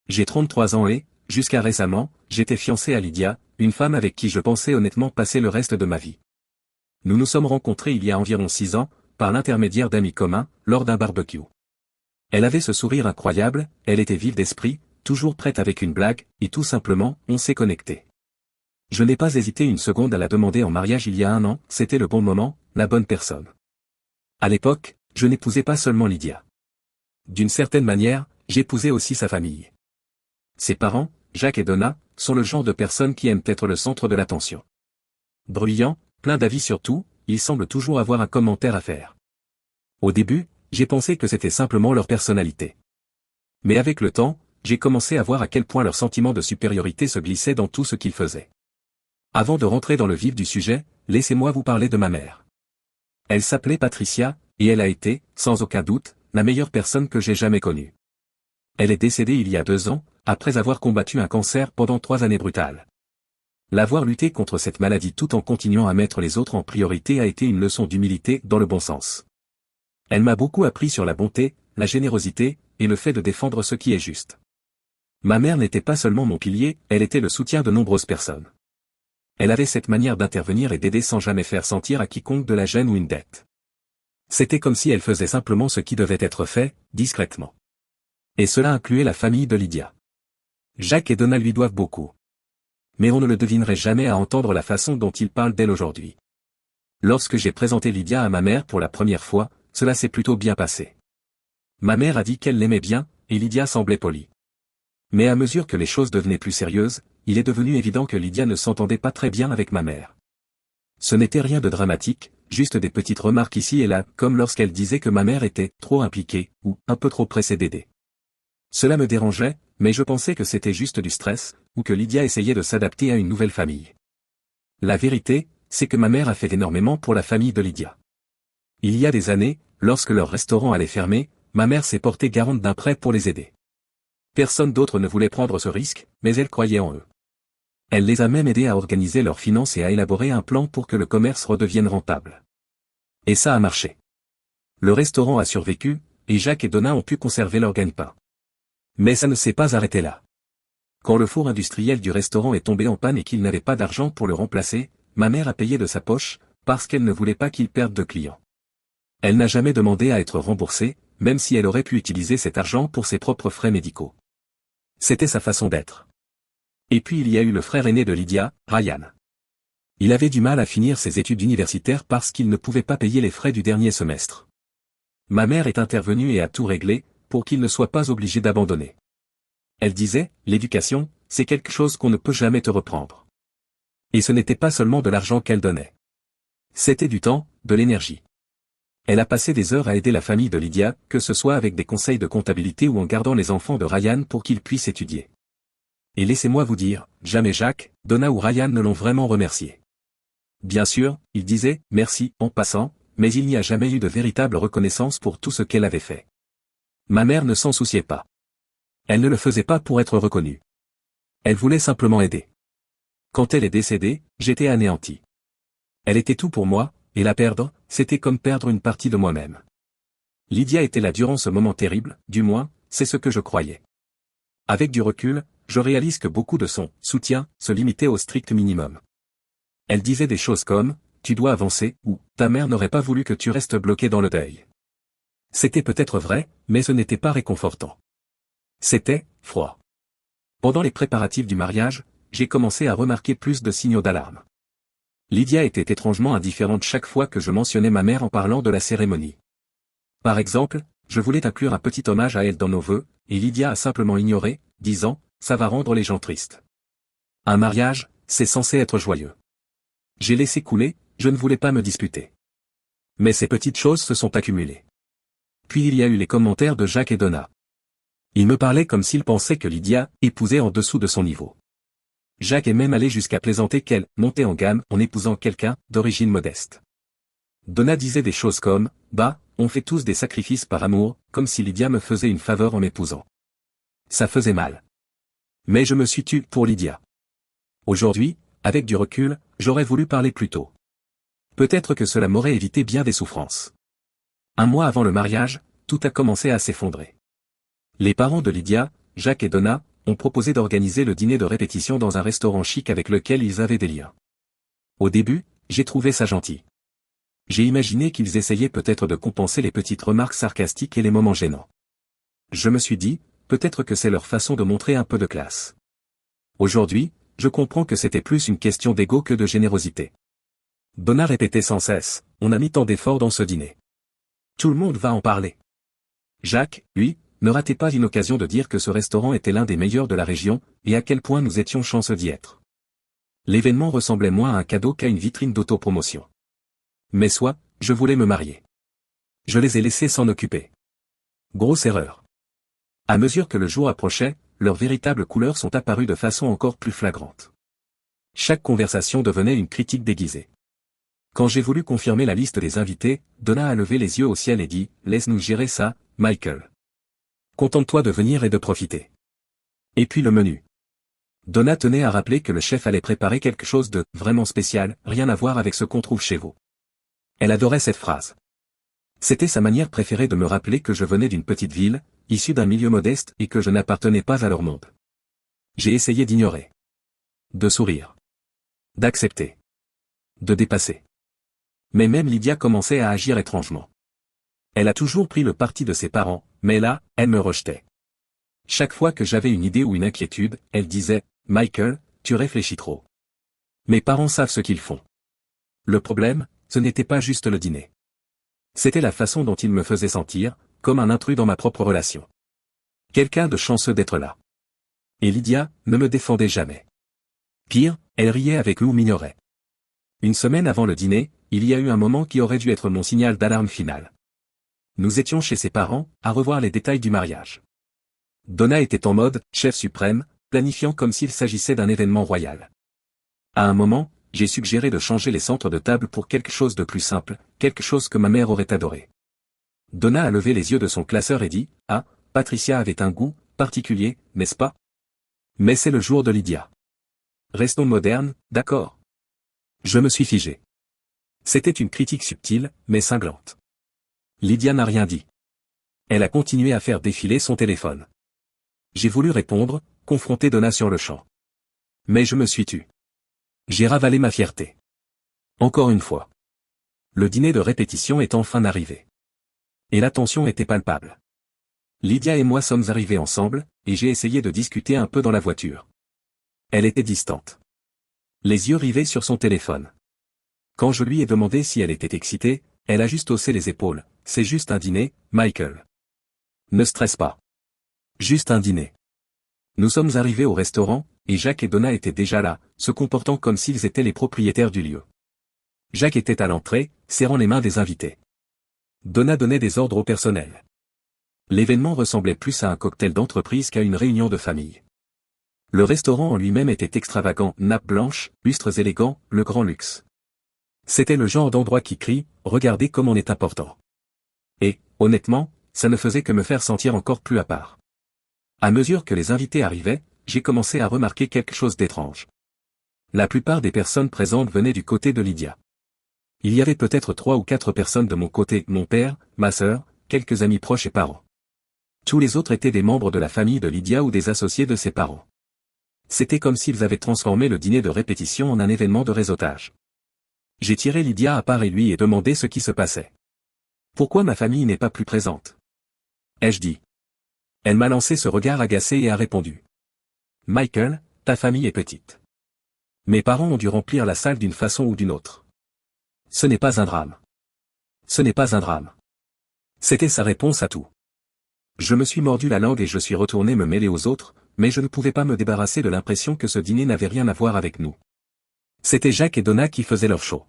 J'ai 33 ans et, jusqu'à récemment, j'étais fiancé à Lydia, une femme avec qui je pensais honnêtement passer le reste de ma vie. Nous nous sommes rencontrés il y a environ 6 ans, par l'intermédiaire d'amis communs, lors d'un barbecue. Elle avait ce sourire incroyable, elle était vive d'esprit, toujours prête avec une blague, et tout simplement, on s'est connecté. Je n'ai pas hésité une seconde à la demander en mariage il y a 1 an, c'était le bon moment, la bonne personne. À l'époque, je n'épousais pas seulement Lydia. D'une certaine manière, j'épousais aussi sa famille. Ses parents, Jacques et Donna, sont le genre de personnes qui aiment être le centre de l'attention. Bruyants, plein d'avis sur tout, ils semblent toujours avoir un commentaire à faire. Au début, j'ai pensé que c'était simplement leur personnalité. Mais avec le temps, j'ai commencé à voir à quel point leur sentiment de supériorité se glissait dans tout ce qu'ils faisaient. Avant de rentrer dans le vif du sujet, laissez-moi vous parler de ma mère. Elle s'appelait Patricia, et elle a été, sans aucun doute, la meilleure personne que j'ai jamais connue. Elle est décédée il y a 2 ans, après avoir combattu un cancer pendant 3 années brutales. L'avoir lutté contre cette maladie tout en continuant à mettre les autres en priorité a été une leçon d'humilité dans le bon sens. Elle m'a beaucoup appris sur la bonté, la générosité, et le fait de défendre ce qui est juste. Ma mère n'était pas seulement mon pilier, elle était le soutien de nombreuses personnes. Elle avait cette manière d'intervenir et d'aider sans jamais faire sentir à quiconque de la gêne ou une dette. C'était comme si elle faisait simplement ce qui devait être fait, discrètement. Et cela incluait la famille de Lydia. Jacques et Donna lui doivent beaucoup. Mais on ne le devinerait jamais à entendre la façon dont ils parlent d'elle aujourd'hui. Lorsque j'ai présenté Lydia à ma mère pour la première fois, cela s'est plutôt bien passé. Ma mère a dit qu'elle l'aimait bien, et Lydia semblait polie. Mais à mesure que les choses devenaient plus sérieuses, il est devenu évident que Lydia ne s'entendait pas très bien avec ma mère. Ce n'était rien de dramatique, juste des petites remarques ici et là, comme lorsqu'elle disait que ma mère était trop impliquée, ou un peu trop pressée d'aider. Cela me dérangeait, mais je pensais que c'était juste du stress, ou que Lydia essayait de s'adapter à une nouvelle famille. La vérité, c'est que ma mère a fait énormément pour la famille de Lydia. Il y a des années, lorsque leur restaurant allait fermer, ma mère s'est portée garante d'un prêt pour les aider. Personne d'autre ne voulait prendre ce risque, mais elle croyait en eux. Elle les a même aidés à organiser leurs finances et à élaborer un plan pour que le commerce redevienne rentable. Et ça a marché. Le restaurant a survécu, et Jacques et Donna ont pu conserver leur gagne-pain. Mais ça ne s'est pas arrêté là. Quand le four industriel du restaurant est tombé en panne et qu'il n'avait pas d'argent pour le remplacer, ma mère a payé de sa poche, parce qu'elle ne voulait pas qu'il perde de clients. Elle n'a jamais demandé à être remboursée, même si elle aurait pu utiliser cet argent pour ses propres frais médicaux. C'était sa façon d'être. Et puis il y a eu le frère aîné de Lydia, Ryan. Il avait du mal à finir ses études universitaires parce qu'il ne pouvait pas payer les frais du dernier semestre. Ma mère est intervenue et a tout réglé, pour qu'il ne soit pas obligé d'abandonner. Elle disait, l'éducation, c'est quelque chose qu'on ne peut jamais te reprendre. Et ce n'était pas seulement de l'argent qu'elle donnait. C'était du temps, de l'énergie. Elle a passé des heures à aider la famille de Lydia, que ce soit avec des conseils de comptabilité ou en gardant les enfants de Ryan pour qu'ils puissent étudier. Et laissez-moi vous dire, jamais Jacques, Donna ou Ryan ne l'ont vraiment remercié. Bien sûr, il disait « merci » en passant, mais il n'y a jamais eu de véritable reconnaissance pour tout ce qu'elle avait fait. Ma mère ne s'en souciait pas. Elle ne le faisait pas pour être reconnue. Elle voulait simplement aider. Quand elle est décédée, j'étais anéanti. Elle était tout pour moi, et la perdre, c'était comme perdre une partie de moi-même. Lydia était là durant ce moment terrible, du moins, c'est ce que je croyais. Avec du recul, je réalise que beaucoup de son soutien se limitait au strict minimum. Elle disait des choses comme « tu dois avancer » ou « ta mère n'aurait pas voulu que tu restes bloqué dans le deuil ». C'était peut-être vrai, mais ce n'était pas réconfortant. C'était froid. Pendant les préparatifs du mariage, j'ai commencé à remarquer plus de signaux d'alarme. Lydia était étrangement indifférente chaque fois que je mentionnais ma mère en parlant de la cérémonie. Par exemple, je voulais inclure un petit hommage à elle dans nos vœux, et Lydia a simplement ignoré, disant « ça va rendre les gens tristes ». Un mariage, c'est censé être joyeux. J'ai laissé couler, je ne voulais pas me disputer. Mais ces petites choses se sont accumulées. Puis il y a eu les commentaires de Jacques et Donna. Ils me parlaient comme s'ils pensaient que Lydia épousait en dessous de son niveau. Jacques est même allé jusqu'à plaisanter qu'elle montait en gamme en épousant quelqu'un d'origine modeste. Donna disait des choses comme « bah, on fait tous des sacrifices par amour », comme si Lydia me faisait une faveur en m'épousant. Ça faisait mal. Mais je me suis tu pour Lydia. Aujourd'hui, avec du recul, j'aurais voulu parler plus tôt. Peut-être que cela m'aurait évité bien des souffrances. 1 mois avant le mariage, tout a commencé à s'effondrer. Les parents de Lydia, Jacques et Donna, ont proposé d'organiser le dîner de répétition dans un restaurant chic avec lequel ils avaient des liens. Au début, j'ai trouvé ça gentil. J'ai imaginé qu'ils essayaient peut-être de compenser les petites remarques sarcastiques et les moments gênants. Je me suis dit, peut-être que c'est leur façon de montrer un peu de classe. Aujourd'hui, je comprends que c'était plus une question d'ego que de générosité. Donna répétait sans cesse, on a mis tant d'efforts dans ce dîner. Tout le monde va en parler. Jacques, lui, ne ratait pas une occasion de dire que ce restaurant était l'un des meilleurs de la région, et à quel point nous étions chanceux d'y être. L'événement ressemblait moins à un cadeau qu'à une vitrine d'autopromotion. Mais soit, je voulais me marier. Je les ai laissés s'en occuper. Grosse erreur. À mesure que le jour approchait, leurs véritables couleurs sont apparues de façon encore plus flagrante. Chaque conversation devenait une critique déguisée. Quand j'ai voulu confirmer la liste des invités, Donna a levé les yeux au ciel et dit « Laisse-nous gérer ça, Michael. Contente-toi de venir et de profiter. » Et puis le menu. Donna tenait à rappeler que le chef allait préparer quelque chose de « vraiment spécial, rien à voir avec ce qu'on trouve chez vous. » Elle adorait cette phrase. C'était sa manière préférée de me rappeler que je venais d'une petite ville, issue d'un milieu modeste et que je n'appartenais pas à leur monde. J'ai essayé d'ignorer. De sourire. D'accepter. De dépasser. Mais même Lydia commençait à agir étrangement. Elle a toujours pris le parti de ses parents, mais là, elle me rejetait. Chaque fois que j'avais une idée ou une inquiétude, elle disait « Michael, tu réfléchis trop. Mes parents savent ce qu'ils font. » Le problème, ce n'était pas juste le dîner. C'était la façon dont ils me faisaient sentir, comme un intrus dans ma propre relation. Quelqu'un de chanceux d'être là. Et Lydia ne me défendait jamais. Pire, elle riait avec nous ou m'ignorait. Une semaine avant le dîner, il y a eu un moment qui aurait dû être mon signal d'alarme final. Nous étions chez ses parents, à revoir les détails du mariage. Donna était en mode « chef suprême », planifiant comme s'il s'agissait d'un événement royal. À un moment, j'ai suggéré de changer les centres de table pour quelque chose de plus simple, quelque chose que ma mère aurait adoré. Donna a levé les yeux de son classeur et dit « Ah, Patricia avait un goût particulier, n'est-ce pas? Mais c'est le jour de Lydia. Restons modernes, d'accord ?» Je me suis figé. C'était une critique subtile, mais cinglante. Lydia n'a rien dit. Elle a continué à faire défiler son téléphone. J'ai voulu répondre, confronter Donna sur le champ. Mais je me suis tu. J'ai ravalé ma fierté. Encore une fois. Le dîner de répétition est enfin arrivé. Et la tension était palpable. Lydia et moi sommes arrivés ensemble, et j'ai essayé de discuter un peu dans la voiture. Elle était distante. Les yeux rivés sur son téléphone. Quand je lui ai demandé si elle était excitée, elle a juste haussé les épaules. C'est juste un dîner, Michael. Ne stresse pas. Juste un dîner. Nous sommes arrivés au restaurant, et Jacques et Donna étaient déjà là, se comportant comme s'ils étaient les propriétaires du lieu. Jacques était à l'entrée, serrant les mains des invités. Donna donnait des ordres au personnel. L'événement ressemblait plus à un cocktail d'entreprise qu'à une réunion de famille. Le restaurant en lui-même était extravagant, nappes blanches, lustres élégants, le grand luxe. C'était le genre d'endroit qui crie « Regardez comme on est important ». Et, honnêtement, ça ne faisait que me faire sentir encore plus à part. À mesure que les invités arrivaient, j'ai commencé à remarquer quelque chose d'étrange. La plupart des personnes présentes venaient du côté de Lydia. Il y avait peut-être 3 ou 4 personnes de mon côté, mon père, ma sœur, quelques amis proches et parents. Tous les autres étaient des membres de la famille de Lydia ou des associés de ses parents. C'était comme s'ils avaient transformé le dîner de répétition en un événement de réseautage. J'ai tiré Lydia à part et lui ai demandé ce qui se passait. Pourquoi ma famille n'est pas plus présente? Ai-je dit. Elle m'a lancé ce regard agacé et a répondu. Michael, ta famille est petite. Mes parents ont dû remplir la salle d'une façon ou d'une autre. Ce n'est pas un drame. Ce n'est pas un drame. C'était sa réponse à tout. Je me suis mordu la langue et je suis retourné me mêler aux autres, mais je ne pouvais pas me débarrasser de l'impression que ce dîner n'avait rien à voir avec nous. C'était Jacques et Donna qui faisaient leur show.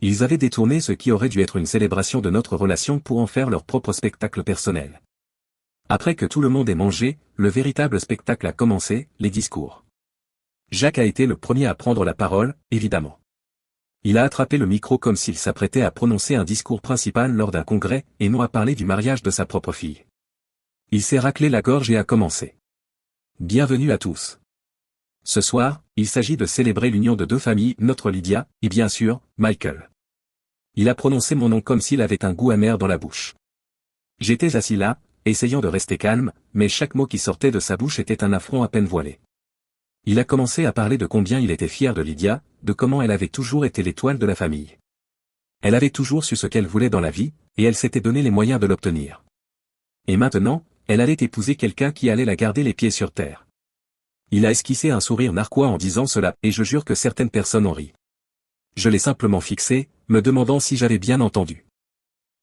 Ils avaient détourné ce qui aurait dû être une célébration de notre relation pour en faire leur propre spectacle personnel. Après que tout le monde ait mangé, le véritable spectacle a commencé, les discours. Jacques a été le premier à prendre la parole, évidemment. Il a attrapé le micro comme s'il s'apprêtait à prononcer un discours principal lors d'un congrès et non à parler du mariage de sa propre fille. Il s'est raclé la gorge et a commencé. Bienvenue à tous. Ce soir, il s'agit de célébrer l'union de 2 familles, notre Lydia, et bien sûr, Michael. Il a prononcé mon nom comme s'il avait un goût amer dans la bouche. J'étais assis là, essayant de rester calme, mais chaque mot qui sortait de sa bouche était un affront à peine voilé. Il a commencé à parler de combien il était fier de Lydia, de comment elle avait toujours été l'étoile de la famille. Elle avait toujours su ce qu'elle voulait dans la vie, et elle s'était donné les moyens de l'obtenir. Et maintenant, elle allait épouser quelqu'un qui allait la garder les pieds sur terre. Il a esquissé un sourire narquois en disant cela, et je jure que certaines personnes ont ri. Je l'ai simplement fixé, me demandant si j'avais bien entendu.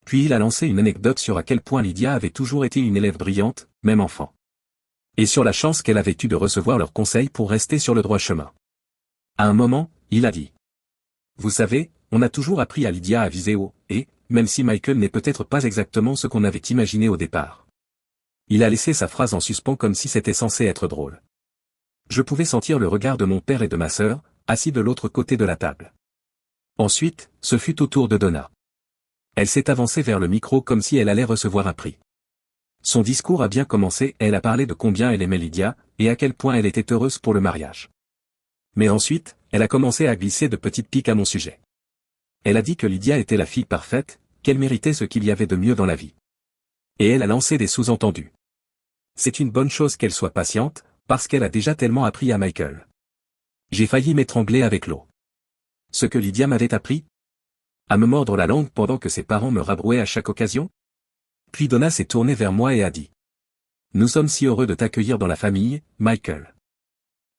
Puis il a lancé une anecdote sur à quel point Lydia avait toujours été une élève brillante, même enfant. Et sur la chance qu'elle avait eue de recevoir leurs conseils pour rester sur le droit chemin. À un moment, il a dit. Vous savez, on a toujours appris à Lydia à viser haut, et, même si Michael n'est peut-être pas exactement ce qu'on avait imaginé au départ. Il a laissé sa phrase en suspens comme si c'était censé être drôle. Je pouvais sentir le regard de mon père et de ma sœur, assis de l'autre côté de la table. Ensuite, ce fut au tour de Donna. Elle s'est avancée vers le micro comme si elle allait recevoir un prix. Son discours a bien commencé, elle a parlé de combien elle aimait Lydia, et à quel point elle était heureuse pour le mariage. Mais ensuite, elle a commencé à glisser de petites piques à mon sujet. Elle a dit que Lydia était la fille parfaite, qu'elle méritait ce qu'il y avait de mieux dans la vie. Et elle a lancé des sous-entendus. C'est une bonne chose qu'elle soit patiente, parce qu'elle a déjà tellement appris à Michael. J'ai failli m'étrangler avec l'eau. Ce que Lydia m'avait appris? À me mordre la langue pendant que ses parents me rabrouaient à chaque occasion? Puis Donna s'est tournée vers moi et a dit. Nous sommes si heureux de t'accueillir dans la famille, Michael.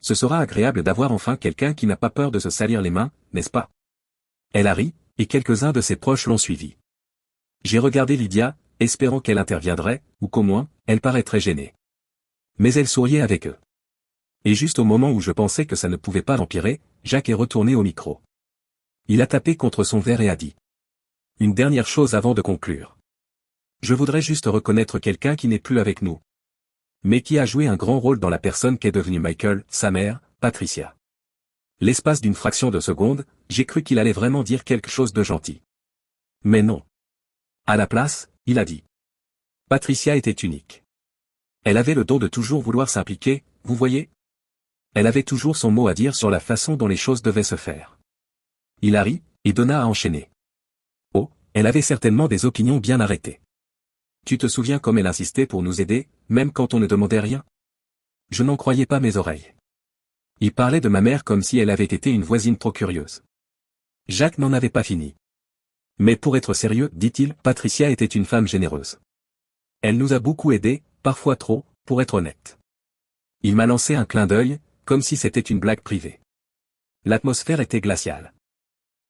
Ce sera agréable d'avoir enfin quelqu'un qui n'a pas peur de se salir les mains, n'est-ce pas? Elle a ri, et quelques-uns de ses proches l'ont suivi. J'ai regardé Lydia, espérant qu'elle interviendrait, ou qu'au moins, elle paraîtrait gênée. Mais elle souriait avec eux. Et juste au moment où je pensais que ça ne pouvait pas empirer, Jacques est retourné au micro. Il a tapé contre son verre et a dit. Une dernière chose avant de conclure. Je voudrais juste reconnaître quelqu'un qui n'est plus avec nous. Mais qui a joué un grand rôle dans la personne qu'est devenue Michael, sa mère, Patricia. L'espace d'une fraction de seconde, j'ai cru qu'il allait vraiment dire quelque chose de gentil. Mais non. À la place, il a dit. Patricia était unique. Elle avait le don de toujours vouloir s'impliquer, vous voyez? Elle avait toujours son mot à dire sur la façon dont les choses devaient se faire. Il a ri, et Donna a enchaîné. Oh, elle avait certainement des opinions bien arrêtées. Tu te souviens comme elle insistait pour nous aider, même quand on ne demandait rien? Je n'en croyais pas mes oreilles. Il parlait de ma mère comme si elle avait été une voisine trop curieuse. Jacques n'en avait pas fini. Mais pour être sérieux, dit-il, Patricia était une femme généreuse. Elle nous a beaucoup aidés, parfois trop, pour être honnête. Il m'a lancé un clin d'œil, comme si c'était une blague privée. L'atmosphère était glaciale.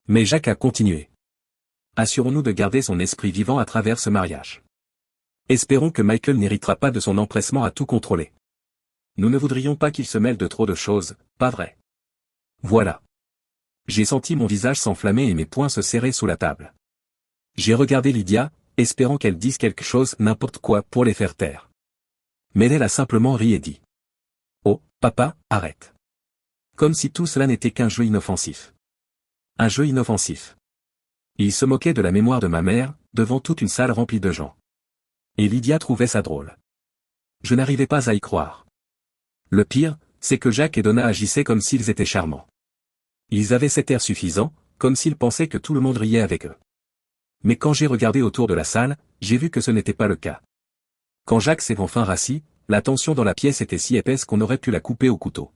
Mais Jacques a continué. Assurons-nous de garder son esprit vivant à travers ce mariage. Espérons que Michael n'héritera pas de son empressement à tout contrôler. Nous ne voudrions pas qu'il se mêle de trop de choses, pas vrai? Voilà. J'ai senti mon visage s'enflammer et mes poings se serrer sous la table. J'ai regardé Lydia, espérant qu'elle dise quelque chose, n'importe quoi, pour les faire taire. Mais elle a simplement ri et dit. Oh, papa, arrête. Comme si tout cela n'était qu'un jeu inoffensif. Un jeu inoffensif. Il se moquait de la mémoire de ma mère, devant toute une salle remplie de gens. Et Lydia trouvait ça drôle. Je n'arrivais pas à y croire. Le pire, c'est que Jacques et Donna agissaient comme s'ils étaient charmants. Ils avaient cet air suffisant, comme s'ils pensaient que tout le monde riait avec eux. Mais quand j'ai regardé autour de la salle, j'ai vu que ce n'était pas le cas. Quand Jacques s'est enfin rassis, la tension dans la pièce était si épaisse qu'on aurait pu la couper au couteau.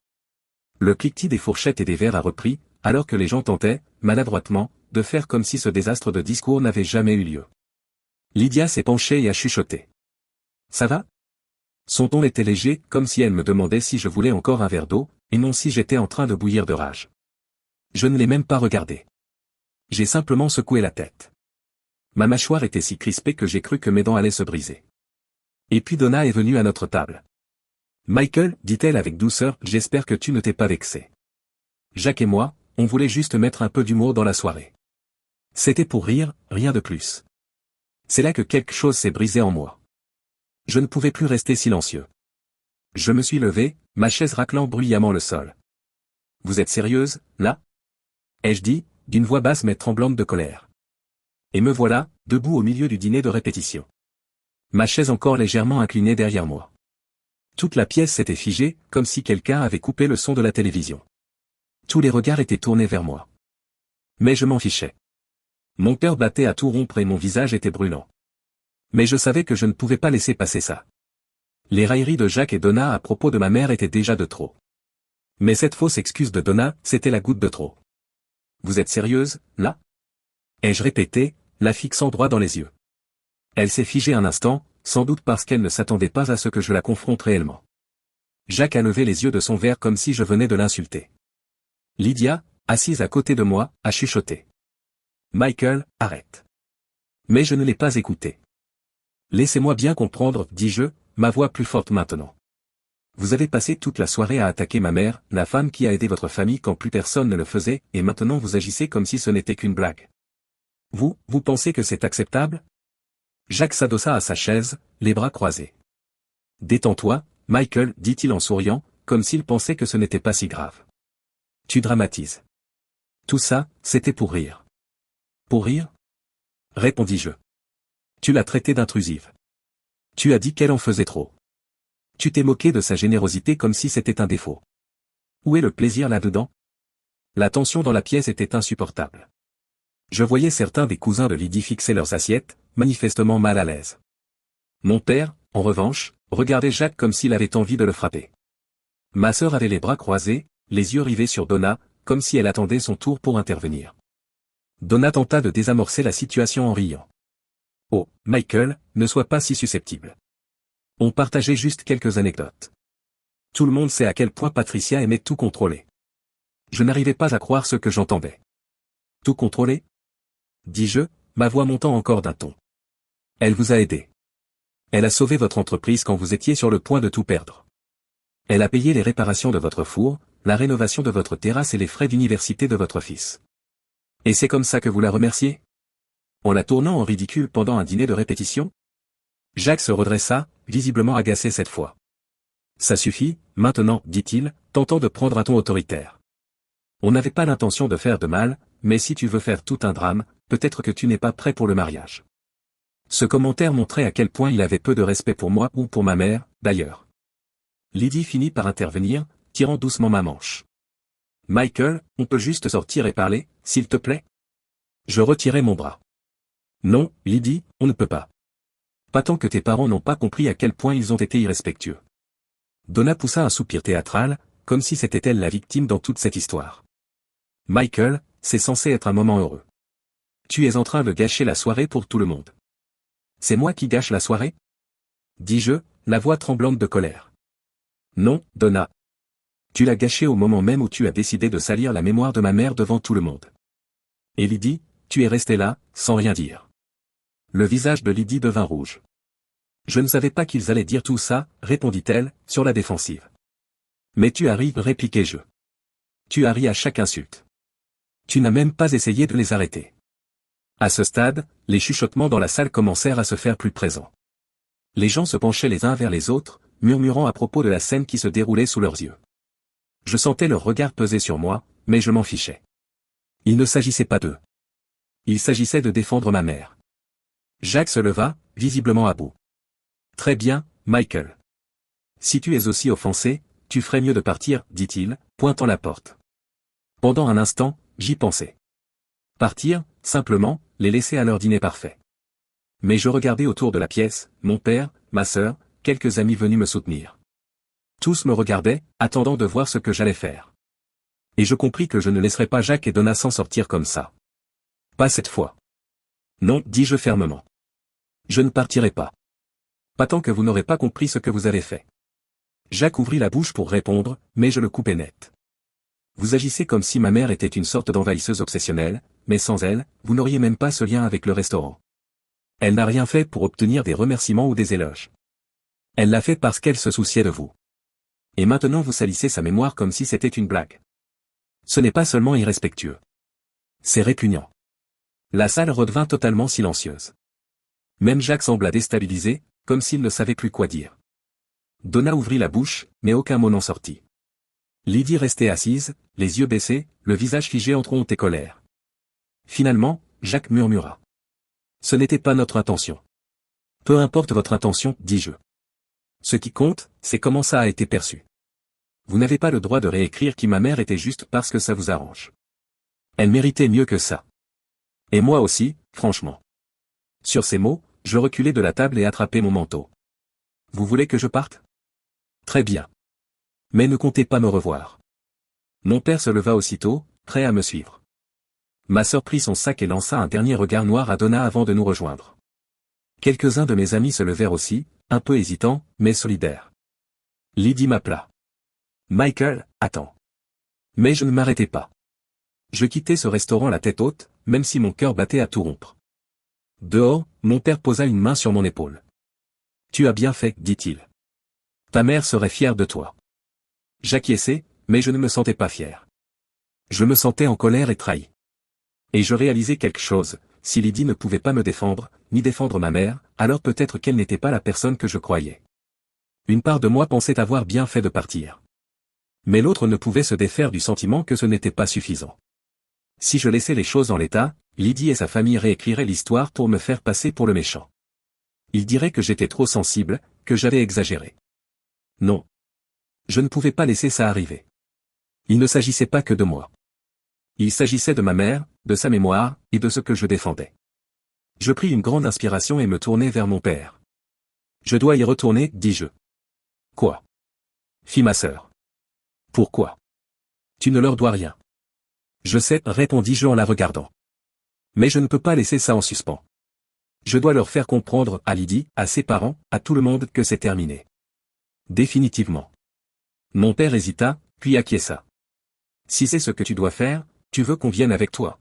Le cliquetis des fourchettes et des verres a repris, alors que les gens tentaient, maladroitement, de faire comme si ce désastre de discours n'avait jamais eu lieu. Lydia s'est penchée et a chuchoté. Ça va? Son ton était léger, comme si elle me demandait si je voulais encore un verre d'eau, et non si j'étais en train de bouillir de rage. Je ne l'ai même pas regardé. J'ai simplement secoué la tête. Ma mâchoire était si crispée que j'ai cru que mes dents allaient se briser. Et puis Donna est venue à notre table. Michael, dit-elle avec douceur, j'espère que tu ne t'es pas vexé. Jacques et moi, on voulait juste mettre un peu d'humour dans la soirée. C'était pour rire, rien de plus. C'est là que quelque chose s'est brisé en moi. Je ne pouvais plus rester silencieux. Je me suis levé, ma chaise raclant bruyamment le sol. Vous êtes sérieuse, là? Ai-je dit, d'une voix basse mais tremblante de colère. Et me voilà, debout au milieu du dîner de répétition. Ma chaise encore légèrement inclinée derrière moi. Toute la pièce s'était figée, comme si quelqu'un avait coupé le son de la télévision. Tous les regards étaient tournés vers moi. Mais je m'en fichais. Mon cœur battait à tout rompre et mon visage était brûlant. Mais je savais que je ne pouvais pas laisser passer ça. Les railleries de Jacques et Donna à propos de ma mère étaient déjà de trop. Mais cette fausse excuse de Donna, c'était la goutte de trop. Vous êtes sérieuse, là? Ai-je répété, la fixant droit dans les yeux. Elle s'est figée un instant, sans doute parce qu'elle ne s'attendait pas à ce que je la confronte réellement. Jacques a levé les yeux de son verre comme si je venais de l'insulter. Lydia, assise à côté de moi, a chuchoté. Michael, arrête. Mais je ne l'ai pas écouté. Laissez-moi bien comprendre, dis-je, ma voix plus forte maintenant. Vous avez passé toute la soirée à attaquer ma mère, la femme qui a aidé votre famille quand plus personne ne le faisait, et maintenant vous agissez comme si ce n'était qu'une blague. Vous pensez que c'est acceptable? Jacques s'adossa à sa chaise, les bras croisés. Détends-toi, Michael, dit-il en souriant, comme s'il pensait que ce n'était pas si grave. Tu dramatises. Tout ça, c'était pour rire. Pour rire? Répondis-je. Tu l'as traitée d'intrusive. Tu as dit qu'elle en faisait trop. Tu t'es moqué de sa générosité comme si c'était un défaut. Où est le plaisir là-dedans? La tension dans la pièce était insupportable. Je voyais certains des cousins de Lydie fixer leurs assiettes, manifestement mal à l'aise. Mon père, en revanche, regardait Jacques comme s'il avait envie de le frapper. Ma sœur avait les bras croisés, les yeux rivés sur Donna, comme si elle attendait son tour pour intervenir. Donna tenta de désamorcer la situation en riant. Oh, Michael, ne sois pas si susceptible. On partageait juste quelques anecdotes. Tout le monde sait à quel point Patricia aimait tout contrôler. Je n'arrivais pas à croire ce que j'entendais. Tout contrôler? Dis-je, ma voix montant encore d'un ton. Elle vous a aidé. Elle a sauvé votre entreprise quand vous étiez sur le point de tout perdre. Elle a payé les réparations de votre four, la rénovation de votre terrasse et les frais d'université de votre fils. Et c'est comme ça que vous la remerciez? En la tournant en ridicule pendant un dîner de répétition? Jacques se redressa, visiblement agacé cette fois. Ça suffit, maintenant, dit-il, tentant de prendre un ton autoritaire. On n'avait pas l'intention de faire de mal, mais si tu veux faire tout un drame, peut-être que tu n'es pas prêt pour le mariage. Ce commentaire montrait à quel point il avait peu de respect pour moi ou pour ma mère, d'ailleurs. Lydie finit par intervenir, tirant doucement ma manche. Michael, on peut juste sortir et parler, s'il te plaît? Je retirai mon bras. Non, Lydie, on ne peut pas. Pas tant que tes parents n'ont pas compris à quel point ils ont été irrespectueux. Donna poussa un soupir théâtral, comme si c'était elle la victime dans toute cette histoire. Michael, c'est censé être un moment heureux. Tu es en train de gâcher la soirée pour tout le monde. C'est moi qui gâche la soirée? Dis-je, la voix tremblante de colère. Non, Donna. Tu l'as gâchée au moment même où tu as décidé de salir la mémoire de ma mère devant tout le monde. Et Lydie, tu es restée là, sans rien dire. Le visage de Lydie devint rouge. Je ne savais pas qu'ils allaient dire tout ça, répondit-elle, sur la défensive. Mais tu as ri, répliquai-je. Tu as ri à chaque insulte. Tu n'as même pas essayé de les arrêter. À ce stade, les chuchotements dans la salle commencèrent à se faire plus présents. Les gens se penchaient les uns vers les autres, murmurant à propos de la scène qui se déroulait sous leurs yeux. Je sentais leur regard peser sur moi, mais je m'en fichais. Il ne s'agissait pas d'eux. Il s'agissait de défendre ma mère. Jacques se leva, visiblement à bout. Très bien, Michael. Si tu es aussi offensé, tu ferais mieux de partir, dit-il, pointant la porte. Pendant un instant, j'y pensais. Partir, simplement, les laisser à leur dîner parfait. Mais je regardais autour de la pièce, mon père, ma sœur, quelques amis venus me soutenir. Tous me regardaient, attendant de voir ce que j'allais faire. Et je compris que je ne laisserais pas Jacques et Donna s'en sortir comme ça. Pas cette fois. Non, dis-je fermement. Je ne partirai pas. Pas tant que vous n'aurez pas compris ce que vous avez fait. Jacques ouvrit la bouche pour répondre, mais je le coupai net. Vous agissez comme si ma mère était une sorte d'envahisseuse obsessionnelle, mais sans elle, vous n'auriez même pas ce lien avec le restaurant. Elle n'a rien fait pour obtenir des remerciements ou des éloges. Elle l'a fait parce qu'elle se souciait de vous. Et maintenant vous salissez sa mémoire comme si c'était une blague. Ce n'est pas seulement irrespectueux. C'est répugnant. La salle redevint totalement silencieuse. Même Jacques sembla déstabilisé, comme s'il ne savait plus quoi dire. Donna ouvrit la bouche, mais aucun mot n'en sortit. Lydie restait assise, les yeux baissés, le visage figé entre honte et colère. Finalement, Jacques murmura. Ce n'était pas notre intention. Peu importe votre intention, dis-je. Ce qui compte, c'est comment ça a été perçu. Vous n'avez pas le droit de réécrire qui ma mère était juste parce que ça vous arrange. Elle méritait mieux que ça. Et moi aussi, franchement. Sur ces mots, je reculai de la table et attrapai mon manteau. Vous voulez que je parte? Très bien. Mais ne comptez pas me revoir. Mon père se leva aussitôt, prêt à me suivre. Ma sœur prit son sac et lança un dernier regard noir à Donna avant de nous rejoindre. Quelques-uns de mes amis se levèrent aussi, un peu hésitants, mais solidaires. Lydie m'appela. Michael, attends. Mais je ne m'arrêtai pas. Je quittai ce restaurant la tête haute, même si mon cœur battait à tout rompre. Dehors, mon père posa une main sur mon épaule. Tu as bien fait, dit-il. Ta mère serait fière de toi. J'acquiesçai, mais je ne me sentais pas fier. Je me sentais en colère et trahi. Et je réalisais quelque chose, si Lydie ne pouvait pas me défendre, ni défendre ma mère, alors peut-être qu'elle n'était pas la personne que je croyais. Une part de moi pensait avoir bien fait de partir. Mais l'autre ne pouvait se défaire du sentiment que ce n'était pas suffisant. Si je laissais les choses en l'état, Lydie et sa famille réécriraient l'histoire pour me faire passer pour le méchant. Ils diraient que j'étais trop sensible, que j'avais exagéré. Non. Je ne pouvais pas laisser ça arriver. Il ne s'agissait pas que de moi. Il s'agissait de ma mère, de sa mémoire, et de ce que je défendais. Je pris une grande inspiration et me tournai vers mon père. Je dois y retourner, dis-je. Quoi? Fit ma sœur. Pourquoi? Tu ne leur dois rien. Je sais, répondis-je en la regardant. Mais je ne peux pas laisser ça en suspens. Je dois leur faire comprendre, à Lydie, à ses parents, à tout le monde, que c'est terminé. Définitivement. Mon père hésita, puis acquiesça. Si c'est ce que tu dois faire, tu veux qu'on vienne avec toi?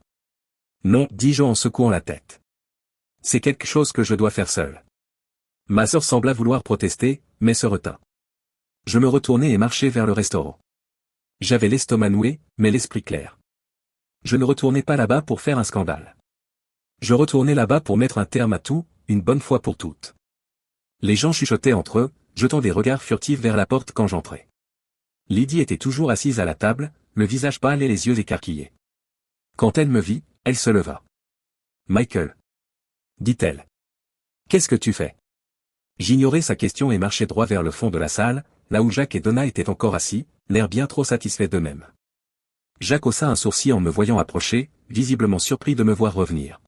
Non, dis-je en secouant la tête. C'est quelque chose que je dois faire seul. Ma sœur sembla vouloir protester, mais se retint. Je me retournai et marchai vers le restaurant. J'avais l'estomac noué, mais l'esprit clair. Je ne retournais pas là-bas pour faire un scandale. Je retournais là-bas pour mettre un terme à tout, une bonne fois pour toutes. Les gens chuchotaient entre eux, jetant des regards furtifs vers la porte quand j'entrais. Lydie était toujours assise à la table, le visage pâle et les yeux écarquillés. Quand elle me vit, elle se leva. Michael, dit-elle. Qu'est-ce que tu fais? J'ignorais sa question et marchai droit vers le fond de la salle, là où Jacques et Donna étaient encore assis, l'air bien trop satisfaits d'eux-mêmes. Jacques haussa un sourcil en me voyant approcher, visiblement surpris de me voir revenir.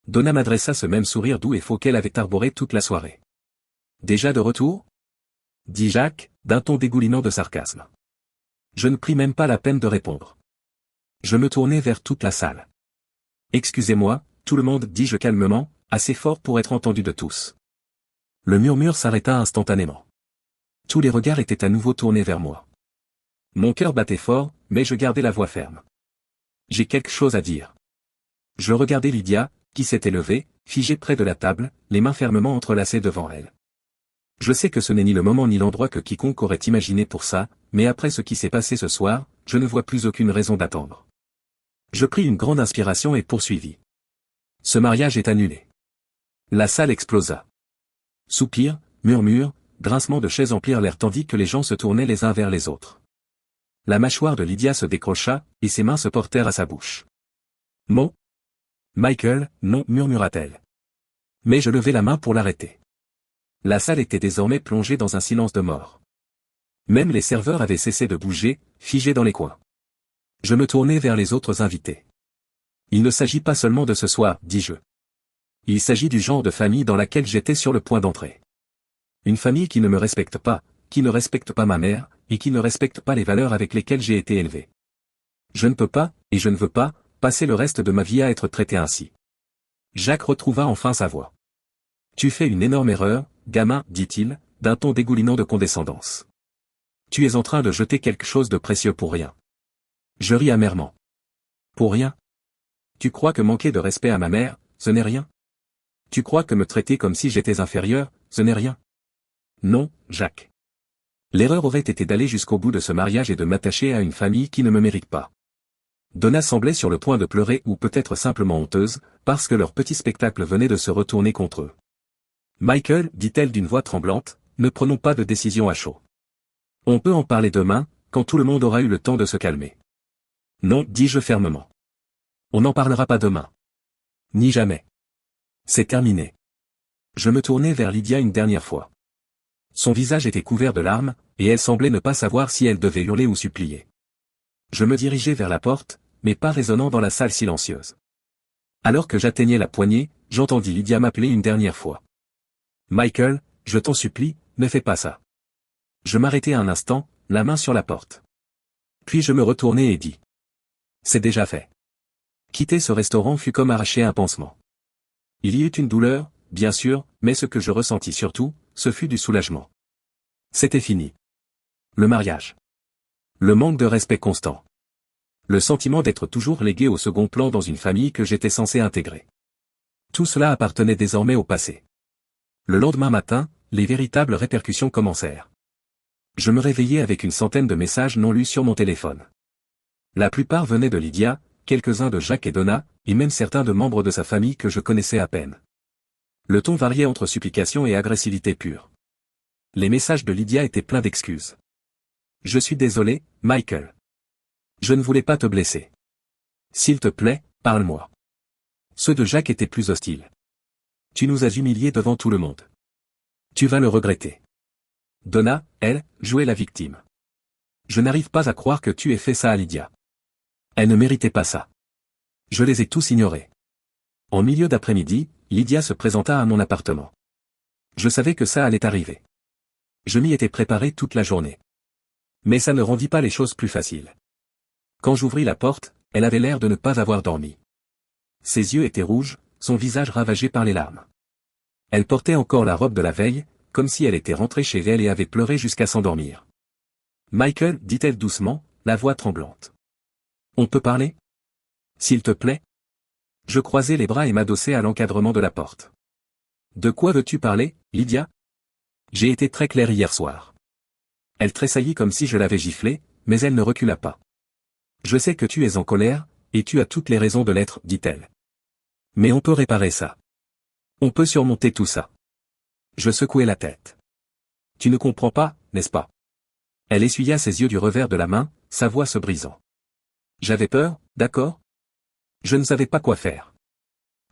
Donna m'adressa ce même sourire doux et faux qu'elle avait arboré toute la soirée. Déjà de retour? Dit Jacques, d'un ton dégoulinant de sarcasme. Je ne pris même pas la peine de répondre. Je me tournai vers toute la salle. Excusez-moi, tout le monde, dis-je calmement, assez fort pour être entendu de tous. Le murmure s'arrêta instantanément. Tous les regards étaient à nouveau tournés vers moi. Mon cœur battait fort, mais je gardais la voix ferme. J'ai quelque chose à dire. Je regardais Lydia, qui s'était levée, figée près de la table, les mains fermement entrelacées devant elle. Je sais que ce n'est ni le moment ni l'endroit que quiconque aurait imaginé pour ça, mais après ce qui s'est passé ce soir, je ne vois plus aucune raison d'attendre. Je pris une grande inspiration et poursuivis. Ce mariage est annulé. La salle explosa. Soupirs, murmures, grincements de chaises emplirent l'air tandis que les gens se tournaient les uns vers les autres. La mâchoire de Lydia se décrocha, et ses mains se portèrent à sa bouche. Mon Michael, non, murmura-t-elle. Mais je levai la main pour l'arrêter. La salle était désormais plongée dans un silence de mort. Même les serveurs avaient cessé de bouger, figés dans les coins. Je me tournai vers les autres invités. Il ne s'agit pas seulement de ce soir, dis-je. Il s'agit du genre de famille dans laquelle j'étais sur le point d'entrer. Une famille qui ne me respecte pas, qui ne respecte pas ma mère, et qui ne respecte pas les valeurs avec lesquelles j'ai été élevé. Je ne peux pas, et je ne veux pas, passer le reste de ma vie à être traité ainsi. Jacques retrouva enfin sa voix. Tu fais une énorme erreur, gamin, dit-il, d'un ton dégoulinant de condescendance. Tu es en train de jeter quelque chose de précieux pour rien. Je ris amèrement. Pour rien? Tu crois que manquer de respect à ma mère, ce n'est rien? Tu crois que me traiter comme si j'étais inférieur, ce n'est rien? Non, Jacques. L'erreur aurait été d'aller jusqu'au bout de ce mariage et de m'attacher à une famille qui ne me mérite pas. Donna semblait sur le point de pleurer ou peut-être simplement honteuse, parce que leur petit spectacle venait de se retourner contre eux. Michael, dit-elle d'une voix tremblante, ne prenons pas de décision à chaud. On peut en parler demain, quand tout le monde aura eu le temps de se calmer. Non, dis-je fermement. On n'en parlera pas demain. Ni jamais. C'est terminé. Je me tournai vers Lydia une dernière fois. Son visage était couvert de larmes, et elle semblait ne pas savoir si elle devait hurler ou supplier. Je me dirigeai vers la porte, mes pas résonnant dans la salle silencieuse. Alors que j'atteignais la poignée, j'entendis Lydia m'appeler une dernière fois. Michael, je t'en supplie, ne fais pas ça. Je m'arrêtai un instant, la main sur la porte. Puis je me retournai et dis. C'est déjà fait. Quitter ce restaurant fut comme arracher un pansement. Il y eut une douleur, bien sûr, mais ce que je ressentis surtout, ce fut du soulagement. C'était fini. Le mariage. Le manque de respect constant. Le sentiment d'être toujours légué au second plan dans une famille que j'étais censé intégrer. Tout cela appartenait désormais au passé. Le lendemain matin, les véritables répercussions commencèrent. Je me réveillai avec une centaine de messages non lus sur mon téléphone. La plupart venaient de Lydia, quelques-uns de Jacques et Donna, et même certains de membres de sa famille que je connaissais à peine. Le ton variait entre supplication et agressivité pure. Les messages de Lydia étaient pleins d'excuses. Je suis désolé, Michael. Je ne voulais pas te blesser. S'il te plaît, parle-moi. Ceux de Jacques étaient plus hostiles. Tu nous as humiliés devant tout le monde. Tu vas le regretter. Donna, elle, jouait la victime. Je n'arrive pas à croire que tu aies fait ça à Lydia. Elle ne méritait pas ça. Je les ai tous ignorés. En milieu d'après-midi, Lydia se présenta à mon appartement. Je savais que ça allait arriver. Je m'y étais préparé toute la journée. Mais ça ne rendit pas les choses plus faciles. Quand j'ouvris la porte, elle avait l'air de ne pas avoir dormi. Ses yeux étaient rouges, son visage ravagé par les larmes. Elle portait encore la robe de la veille, comme si elle était rentrée chez elle et avait pleuré jusqu'à s'endormir. Michael, dit-elle doucement, la voix tremblante. On peut parler? S'il te plaît? Je croisai les bras et m'adossai à l'encadrement de la porte. De quoi veux-tu parler, Lydia? J'ai été très clair hier soir. Elle tressaillit comme si je l'avais giflée, mais elle ne recula pas. Je sais que tu es en colère, et tu as toutes les raisons de l'être, dit-elle. Mais on peut réparer ça. On peut surmonter tout ça. Je secouai la tête. Tu ne comprends pas, n'est-ce pas? Elle essuya ses yeux du revers de la main, sa voix se brisant. J'avais peur, d'accord? Je ne savais pas quoi faire.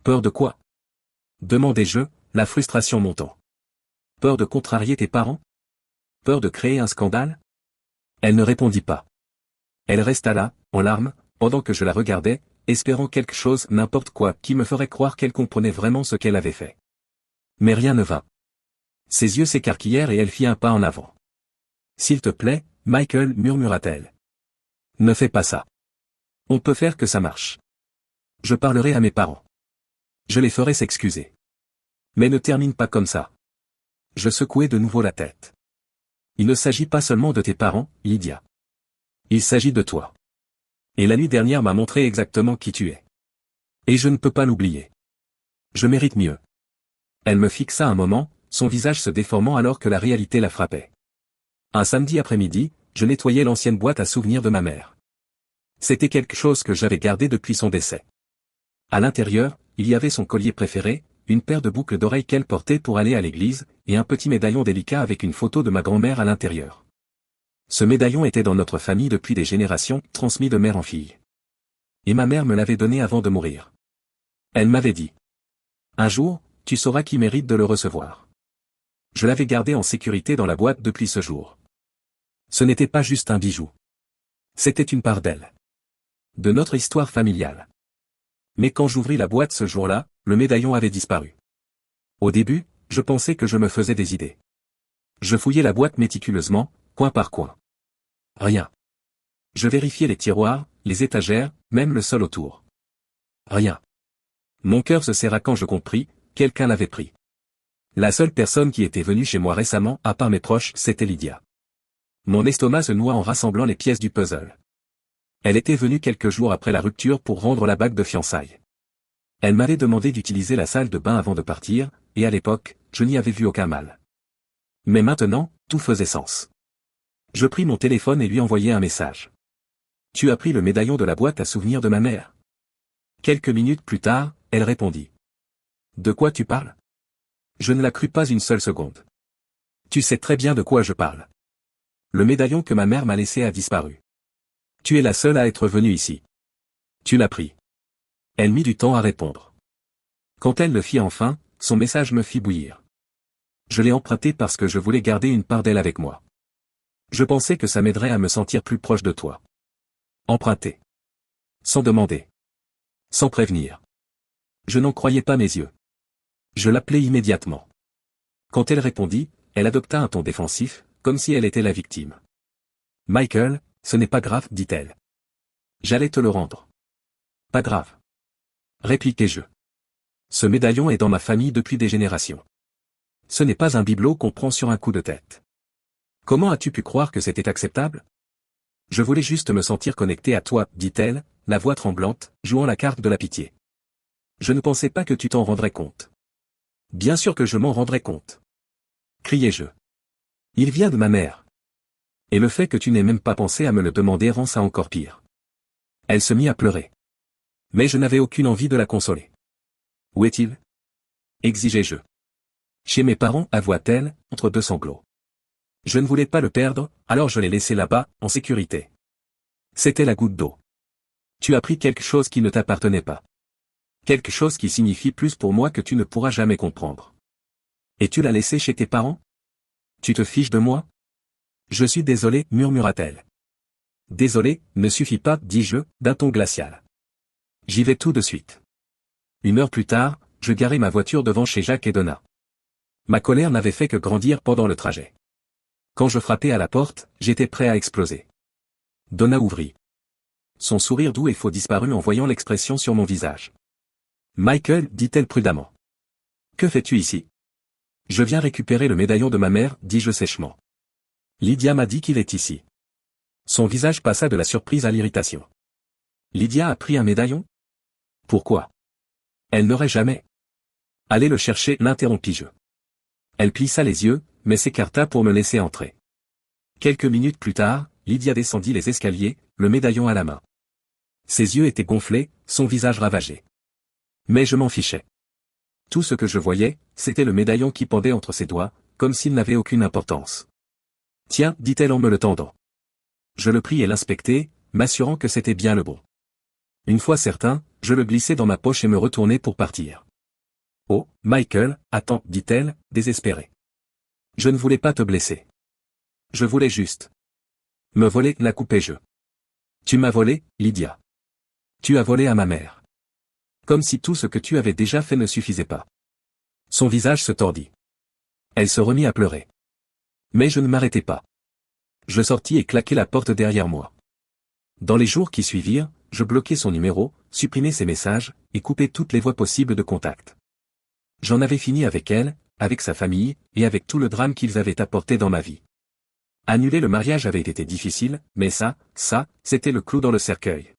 Peur de quoi? Demandai-je, la frustration montant. Peur de contrarier tes parents? Peur de créer un scandale? Elle ne répondit pas. Elle resta là, en larmes, pendant que je la regardais, espérant quelque chose, n'importe quoi, qui me ferait croire qu'elle comprenait vraiment ce qu'elle avait fait. Mais rien ne vint. Ses yeux s'écarquillèrent et elle fit un pas en avant. S'il te plaît, Michael, murmura-t-elle. Ne fais pas ça. On peut faire que ça marche. Je parlerai à mes parents. Je les ferai s'excuser. Mais ne termine pas comme ça. Je secouai de nouveau la tête. Il ne s'agit pas seulement de tes parents, Lydia. Il s'agit de toi. Et la nuit dernière m'a montré exactement qui tu es. Et je ne peux pas l'oublier. Je mérite mieux. Elle me fixa un moment, son visage se déformant alors que la réalité la frappait. Un samedi après-midi, je nettoyais l'ancienne boîte à souvenirs de ma mère. C'était quelque chose que j'avais gardé depuis son décès. À l'intérieur, il y avait son collier préféré, une paire de boucles d'oreilles qu'elle portait pour aller à l'église, et un petit médaillon délicat avec une photo de ma grand-mère à l'intérieur. Ce médaillon était dans notre famille depuis des générations, transmis de mère en fille. Et ma mère me l'avait donné avant de mourir. Elle m'avait dit. Un jour, tu sauras qui mérite de le recevoir. Je l'avais gardé en sécurité dans la boîte depuis ce jour. Ce n'était pas juste un bijou. C'était une part d'elle. De notre histoire familiale. Mais quand j'ouvris la boîte ce jour-là, le médaillon avait disparu. Au début, je pensais que je me faisais des idées. Je fouillais la boîte méticuleusement, coin par coin. Rien. Je vérifiais les tiroirs, les étagères, même le sol autour. Rien. Mon cœur se serra quand je compris, quelqu'un l'avait pris. La seule personne qui était venue chez moi récemment, à part mes proches, c'était Lydia. Mon estomac se noua en rassemblant les pièces du puzzle. Elle était venue quelques jours après la rupture pour rendre la bague de fiançailles. Elle m'avait demandé d'utiliser la salle de bain avant de partir, et à l'époque, je n'y avais vu aucun mal. Mais maintenant, tout faisait sens. Je pris mon téléphone et lui envoyai un message. Tu as pris le médaillon de la boîte à souvenirs de ma mère? Quelques minutes plus tard, elle répondit. De quoi tu parles? Je ne la crus pas une seule seconde. Tu sais très bien de quoi je parle. Le médaillon que ma mère m'a laissé a disparu. Tu es la seule à être venue ici. Tu l'as pris. Elle mit du temps à répondre. Quand elle le fit enfin, son message me fit bouillir. Je l'ai emprunté parce que je voulais garder une part d'elle avec moi. Je pensais que ça m'aiderait à me sentir plus proche de toi. Emprunter. Sans demander. Sans prévenir. Je n'en croyais pas mes yeux. Je l'appelai immédiatement. Quand elle répondit, elle adopta un ton défensif, comme si elle était la victime. Michael, ce n'est pas grave, dit-elle. J'allais te le rendre. Pas grave. Répliquai-je. Ce médaillon est dans ma famille depuis des générations. Ce n'est pas un bibelot qu'on prend sur un coup de tête. Comment as-tu pu croire que c'était acceptable? Je voulais juste me sentir connecté à toi, dit-elle, la voix tremblante, jouant la carte de la pitié. Je ne pensais pas que tu t'en rendrais compte. Bien sûr que je m'en rendrais compte. Criai-je. Il vient de ma mère. Et le fait que tu n'aies même pas pensé à me le demander rend ça encore pire. Elle se mit à pleurer. Mais je n'avais aucune envie de la consoler. Où est-il? Exigeai-je. Chez mes parents, avoua-t-elle, entre deux sanglots. Je ne voulais pas le perdre, alors je l'ai laissé là-bas, en sécurité. C'était la goutte d'eau. Tu as pris quelque chose qui ne t'appartenait pas. Quelque chose qui signifie plus pour moi que tu ne pourras jamais comprendre. Et tu l'as laissé chez tes parents? Tu te fiches de moi? Je suis désolé, murmura-t-elle. Désolé, ne suffit pas, dis-je, d'un ton glacial. J'y vais tout de suite. 1 heure plus tard, je garai ma voiture devant chez Jacques et Donna. Ma colère n'avait fait que grandir pendant le trajet. Quand je frappai à la porte, j'étais prêt à exploser. Donna ouvrit. Son sourire doux et faux disparut en voyant l'expression sur mon visage. Michael, dit-elle prudemment. Que fais-tu ici? Je viens récupérer le médaillon de ma mère, dis-je sèchement. Lydia m'a dit qu'il est ici. Son visage passa de la surprise à l'irritation. Lydia a pris un médaillon? Pourquoi? Elle n'aurait jamais. Allez le chercher, l'interrompis-je. Elle plissa les yeux, mais s'écarta pour me laisser entrer. Quelques minutes plus tard, Lydia descendit les escaliers, le médaillon à la main. Ses yeux étaient gonflés, son visage ravagé. Mais je m'en fichais. Tout ce que je voyais, c'était le médaillon qui pendait entre ses doigts, comme s'il n'avait aucune importance. Tiens, dit-elle en me le tendant. Je le pris et l'inspectai, m'assurant que c'était bien le bon. Une fois certain, je le glissai dans ma poche et me retournai pour partir. Oh, Michael, attends, dit-elle, désespérée. Je ne voulais pas te blesser. Je voulais juste. Me voler, la coupai-je. Tu m'as volé, Lydia. Tu as volé à ma mère. Comme si tout ce que tu avais déjà fait ne suffisait pas. Son visage se tordit. Elle se remit à pleurer. Mais je ne m'arrêtai pas. Je sortis et claquai la porte derrière moi. Dans les jours qui suivirent, je bloquai son numéro, supprimai ses messages, et coupai toutes les voies possibles de contact. J'en avais fini avec elle, avec sa famille, et avec tout le drame qu'ils avaient apporté dans ma vie. Annuler le mariage avait été difficile, mais ça, c'était le clou dans le cercueil.